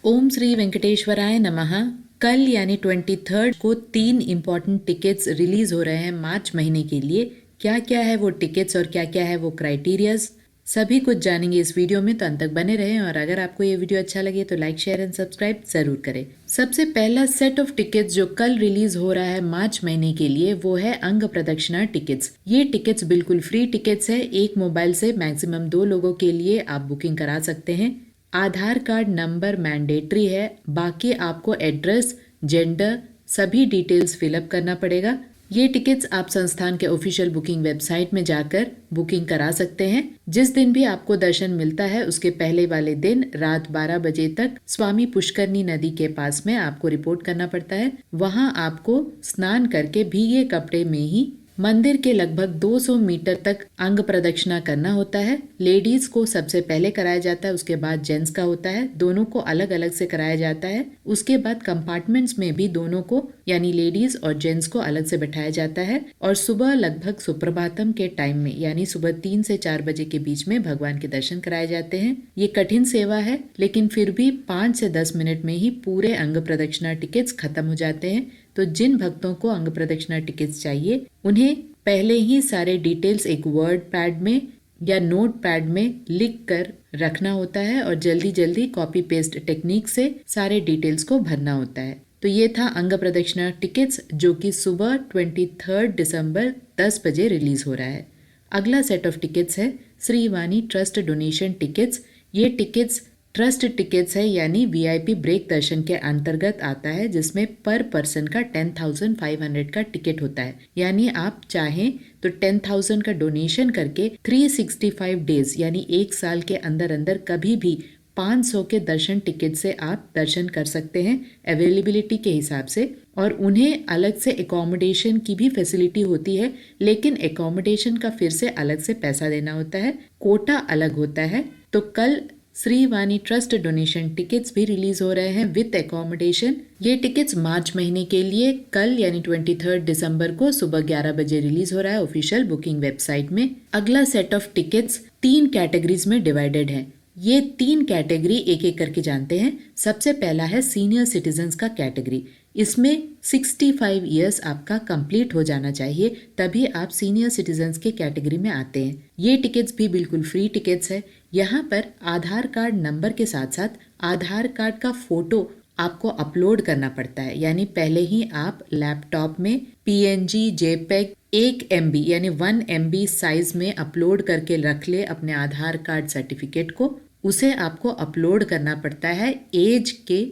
ओम श्री वेंकटेश्वराय नमः। कल यानी 23 को 3 इम्पॉर्टेंट टिकट्स रिलीज हो रहे हैं मार्च महीने के लिए। क्या क्या है वो टिकट्स और क्या क्या है वो क्राइटेरियाज, सभी कुछ जानेंगे इस वीडियो में, तो अंत तक बने रहें। और अगर आपको ये वीडियो अच्छा लगे तो लाइक शेयर एंड सब्सक्राइब जरूर करें। सबसे पहला सेट ऑफ टिकट्स जो कल रिलीज हो रहा है मार्च महीने के लिए वो है अंग प्रदक्षिणा टिकट्स। ये टिकट्स बिल्कुल फ्री टिकट्स है। एक मोबाइल से मैक्सिमम 2 लोगों के लिए आप बुकिंग करा सकते हैं। आधार कार्ड नंबर मैंडेटरी है। बाकी आपको एड्रेस, जेंडर, सभी डिटेल्स फिलअप करना पड़ेगा। ये टिकट्स आप संस्थान के ऑफिशियल बुकिंग वेबसाइट में जाकर बुकिंग करा सकते हैं। जिस दिन भी आपको दर्शन मिलता है उसके पहले वाले दिन रात 12 बजे तक स्वामी पुष्करनी नदी के पास में आपको रिपोर्ट करना पड़ता है। वहां आपको स्नान करके भीगे कपड़े में ही मंदिर के लगभग 200 मीटर तक अंग प्रदक्षिणा करना होता है। लेडीज को सबसे पहले कराया जाता है, उसके बाद जेंट्स का होता है। दोनों को अलग अलग से कराया जाता है। उसके बाद कंपार्टमेंट्स में भी दोनों को यानी लेडीज और जेंट्स को अलग से बैठाया जाता है। और सुबह लगभग सुप्रभातम के टाइम में यानी सुबह 3 से 4 बजे के बीच में भगवान के दर्शन कराए जाते हैं। ये कठिन सेवा है, लेकिन फिर भी 5 से 10 मिनट में ही पूरे अंग प्रदक्षिणा टिकट्स खत्म हो जाते हैं। तो जिन भक्तों को अंग प्रदक्षिणा टिकट्स चाहिए उन्हें पहले ही सारे डिटेल्स एक वर्ड पैड में या नोट पैड में लिख कर रखना होता है और जल्दी जल्दी कॉपी पेस्ट टेक्निक से सारे डिटेल्स को भरना होता है। तो ये था अंग प्रदक्षिणा टिकट्स जो कि सुबह 23 दिसंबर 10 बजे रिलीज हो रहा है। अगला सेट ऑफ टिकट्स है श्री वाणी ट्रस्ट डोनेशन टिकट्स। ये टिकट्स ट्रस्ट टिकट्स है यानी वीआईपी ब्रेक दर्शन के अंतर्गत आता है, जिसमें पर पर्सन का 10,500 का टिकट होता है। यानी आप चाहें तो 10,000 का डोनेशन करके 365 डेज यानी 1 साल के अंदर अंदर कभी भी 500 के दर्शन टिकट से आप दर्शन कर सकते हैं अवेलेबिलिटी के हिसाब से। और उन्हें अलग से एकोमोडेशन की भी फैसिलिटी होती है, लेकिन एकोमोडेशन का फिर से अलग से पैसा देना होता है, कोटा अलग होता है। तो कल श्री वाणी ट्रस्ट डोनेशन टिकट्स भी रिलीज हो रहे हैं विद एकोमोडेशन। ये टिकट्स मार्च महीने के लिए कल यानी 23 दिसंबर को सुबह 11 बजे रिलीज हो रहा है ऑफिशियल बुकिंग वेबसाइट में। अगला सेट ऑफ टिकट्स 3 कैटेगरीज में डिवाइडेड है। ये 3 कैटेगरी एक एक करके जानते हैं। सबसे पहला है सीनियर सिटीजन्स का कैटेगरी। इसमें 65 इयर्स आपका कंप्लीट हो जाना चाहिए, तभी आप सीनियर सिटीजन्स के कैटेगरी में आते हैं। ये टिकट्स भी बिल्कुल फ्री टिकट्स है। यहाँ पर आधार कार्ड नंबर के साथ साथ आधार कार्ड का फोटो आपको अपलोड करना पड़ता है। यानी पहले ही आप लैपटॉप में पीएनजी, जेपेग 1 MB यानी 1 MB साइज में अपलोड करके रख ले अपने आधार कार्ड सर्टिफिकेट को। उसे आपको अपलोड करना पड़ता है एज के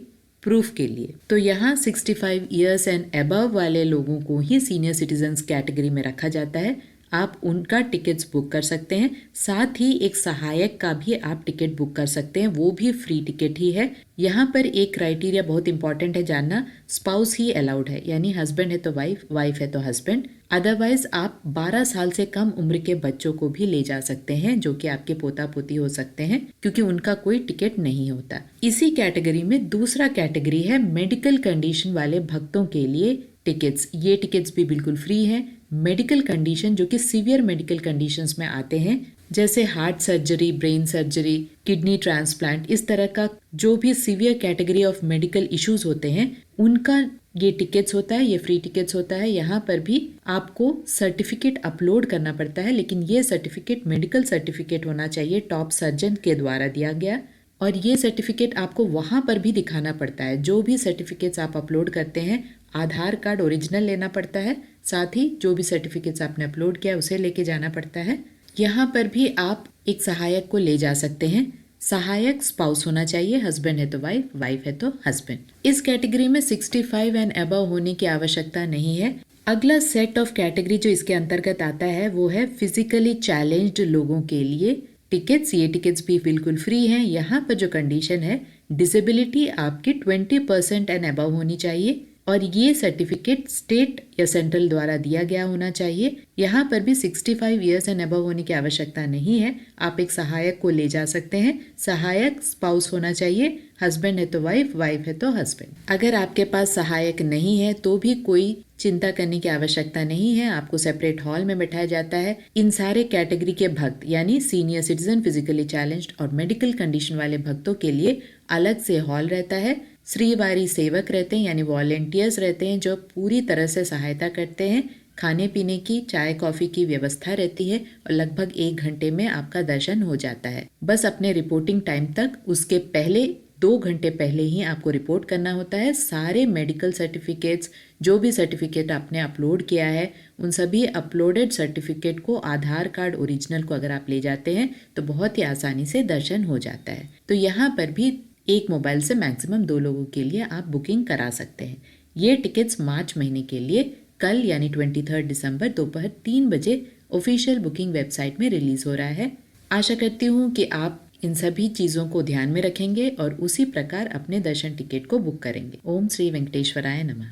प्रूफ के लिए। तो यहाँ 65 इयर्स एंड अबव वाले लोगों को ही सीनियर सिटीजन्स कैटेगरी में रखा जाता है। आप उनका टिकट्स बुक कर सकते हैं। साथ ही एक सहायक का भी आप टिकट बुक कर सकते हैं, वो भी फ्री टिकट ही है। यहाँ पर एक क्राइटेरिया बहुत इंपॉर्टेंट है जानना, स्पाउस ही अलाउड है, यानी हस्बैंड है तो वाइफ, वाइफ है तो हस्बैंड। अदरवाइज आप 12 साल से कम उम्र के बच्चों को भी ले जा सकते हैं, जो कि आपके पोता पोती हो सकते हैं, क्योंकि उनका कोई टिकट नहीं होता। इसी कैटेगरी में दूसरा कैटेगरी है मेडिकल कंडीशन वाले भक्तों के लिए टिकट्स। ये टिकट्स भी बिल्कुल फ्री हैं। मेडिकल कंडीशन जो कि सीवियर मेडिकल कंडीशंस में आते हैं, जैसे heart surgery, brain surgery, kidney transplant, इस तरह का जो भी severe category of medical issues होते हैं उनका ये टिकट्स होता है। ये फ्री टिकट्स होता है। यहाँ पर भी आपको सर्टिफिकेट अपलोड करना पड़ता है, लेकिन ये सर्टिफिकेट मेडिकल सर्टिफिकेट होना चाहिए, टॉप सर्जन के द्वारा दिया गया। और ये सर्टिफिकेट आपको वहां पर भी दिखाना पड़ता है। जो भी सर्टिफिकेट्स आप अपलोड करते हैं, आधार कार्ड ओरिजिनल लेना पड़ता है, साथ ही जो भी सर्टिफिकेट्स आपने अपलोड किया उसे लेके जाना पड़ता है। यहाँ पर भी आप एक सहायक को ले जा सकते हैं। सहायक स्पाउस होना चाहिए, हस्बैंड है तो वाइफ, वाइफ है तो हस्बैंड। इस कैटेगरी में 65 एंड अबव होने की आवश्यकता नहीं है। अगला सेट ऑफ कैटेगरी जो इसके अंतर्गत आता है वो है फिजिकली चैलेंज्ड लोगों के लिए टिकट्स। ये टिकट्स भी बिल्कुल फ्री हैं। यहाँ पर जो कंडीशन है, डिसेबिलिटी आपकी 20% एंड अबव होनी चाहिए और ये सर्टिफिकेट स्टेट या सेंट्रल द्वारा दिया गया होना चाहिए। यहाँ पर भी 65 इयर्स एंड अबव होने की आवश्यकता नहीं है। आप एक सहायक को ले जा सकते हैं। सहायक स्पाउस होना चाहिए, हस्बैंड है तो वाइफ, वाइफ है तो हस्बैंड। अगर आपके पास सहायक नहीं है तो भी कोई चिंता करने की आवश्यकता नहीं है। आपको सेपरेट हॉल में बैठाया जाता है। इन सारे कैटेगरी के भक्त यानी सीनियर सिटीजन, फिजिकली चैलेंज्ड और मेडिकल कंडीशन वाले भक्तों के लिए अलग से हॉल रहता है, श्रीवारी सेवक रहते हैं यानी वॉलेंटियर्स रहते हैं जो पूरी तरह से सहायता करते हैं, खाने पीने की, चाय कॉफ़ी की व्यवस्था रहती है और लगभग 1 घंटे में आपका दर्शन हो जाता है। बस अपने रिपोर्टिंग टाइम तक उसके पहले 2 घंटे पहले ही आपको रिपोर्ट करना होता है। सारे मेडिकल सर्टिफिकेट्स, जो भी सर्टिफिकेट आपने अपलोड किया है, उन सभी अपलोडेड सर्टिफिकेट को, आधार कार्ड ओरिजिनल को अगर आप ले जाते हैं तो बहुत ही आसानी से दर्शन हो जाता है। तो यहाँ पर भी एक मोबाइल से मैक्सिमम 2 लोगों के लिए आप बुकिंग करा सकते हैं। ये टिकट्स मार्च महीने के लिए कल यानी 23 दिसंबर दोपहर 3 बजे ऑफिशियल बुकिंग वेबसाइट में रिलीज हो रहा है। आशा करती हूँ कि आप इन सभी चीज़ों को ध्यान में रखेंगे और उसी प्रकार अपने दर्शन टिकट को बुक करेंगे। ओम श्री वेंकटेश्वराय नमः।